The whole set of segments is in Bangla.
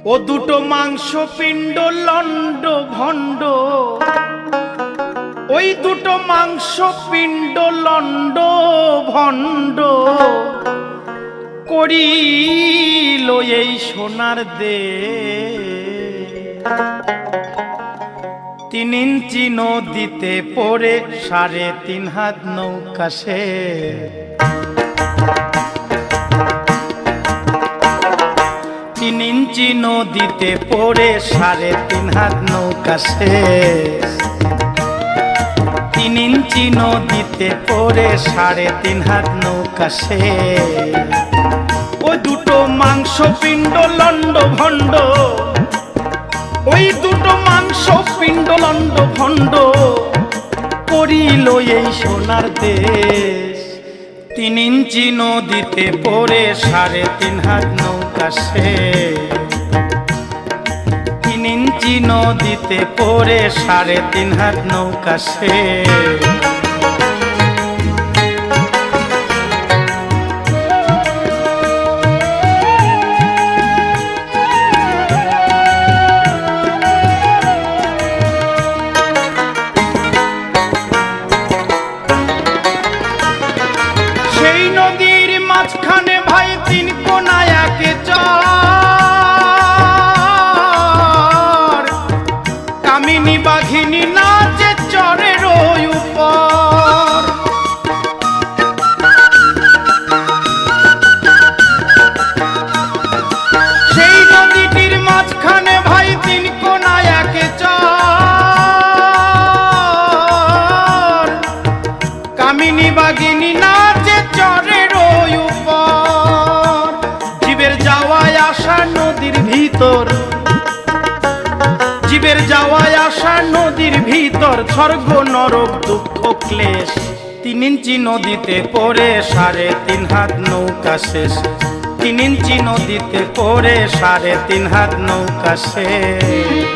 ও দুটো মাংস পিণ্ড লন্ড ভণ্ড, ওই দুটো মাংস পিণ্ড লন্ড ভণ্ড করিল এই সোনার দে। 3 ইঞ্চি নদীতে পড়ে 3.5 হাত নৌকা সে। 3 ইঞ্চি নদীতে পড়ে 3.5 হাত নৌকা শেষ। 3 ইঞ্চি নদীতে পড়ে 3.5 হাত নৌকা শেষ। ওই দুটো মাংস পিণ্ড লন্ড ভণ্ড, ওই দুটো মাংস পিণ্ড লন্ড ভণ্ড করিল এই সোনার দেশ। 3 ইঞ্চি নদীতে পড়ে 3.5 হাত নৌকা শেষ। 3 ইঞ্চি নদীতে পড়ে 3.5 হাত নৌকা শেষ। সেই নদীর মাঝখানে ভাই 3 কোনায় একে চর, কামিনী বাঘিনী নাচে চরের উপর। সেই নদীটির মাঝখানে ভাই 3 কোনায় একে চর, কামিনী বাঘিনী নাচে চরের উপর। জীবের যাওয়ায় আসা নদীর ভিতর, জীবের যাওয়ায় আসা নদীর ভিতর স্বর্গ নরক দুঃখ ক্লেশ। 3 ইঞ্চি নদীতে পড়ে 3.5 হাত নৌকা শেষ। 3 ইঞ্চি নদীতে পড়ে 3.5 হাত নৌকা শেষ।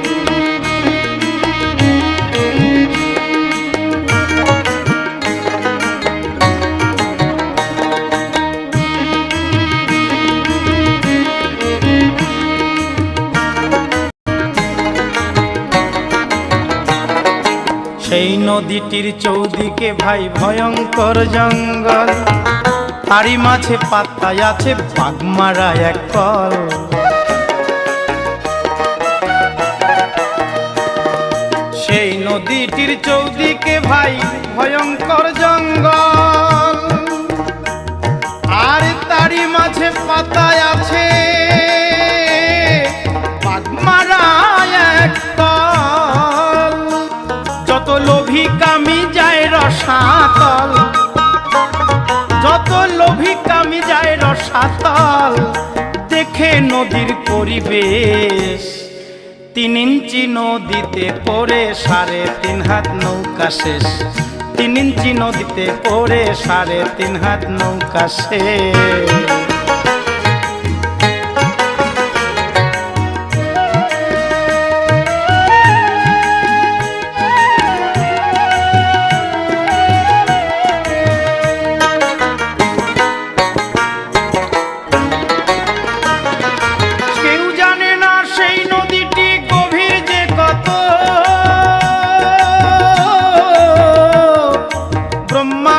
সেই নদীটির চৌদিকে ভাই ভয়ঙ্কর জঙ্গল, তারই মাঝে পাতায় আছে বাঘমারা এক কল। সেই নদীটির চৌদিকে ভাই ভয়ঙ্কর জঙ্গল, আর তারই মাঝে পাতায় আছে বাঘমারা এক কল। যত লোভী কামি যায় রসাতল, যত লোভী কামি যায় রসাতল দেখে নদীর পরিবেশ। 3 ইঞ্চি নদীতে পড়ে 3.5 হাত নৌকা শেষ। 3 ইঞ্চি নদীতে পড়ে 3.5 হাত নৌকা শেষ।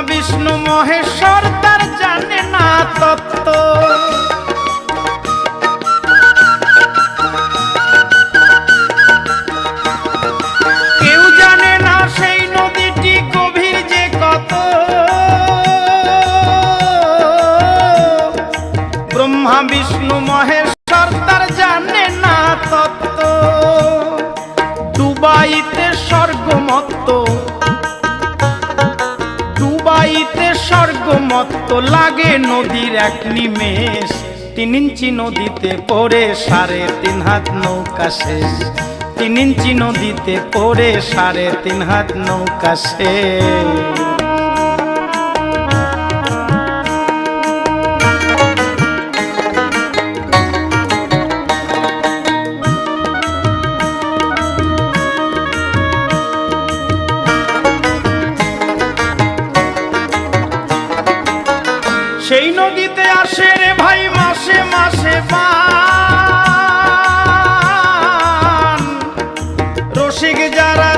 বিষ্ণু মহেশ্বর তার জানে না তত্ত্ব, কেউ জানে না সেই নদীটি গভীর যে কত। ব্রহ্মা বিষ্ণু মহেশ্বর তার জানে না তত্ত্ব। ডুবাইতে স্বর্গমত্ত, ডুবাইতে স্বর্গমত্ত লাগে নদীর এক নিমেষ। 3 ইঞ্চি নদীতে পড়ে 3.5 হাত নৌকা শেষ। 3 ইঞ্চি নদীতে পড়ে 3.5 হাত নৌকা শেষ। সেই নদীতে আসে রে ভাই মাসে মাসে যারা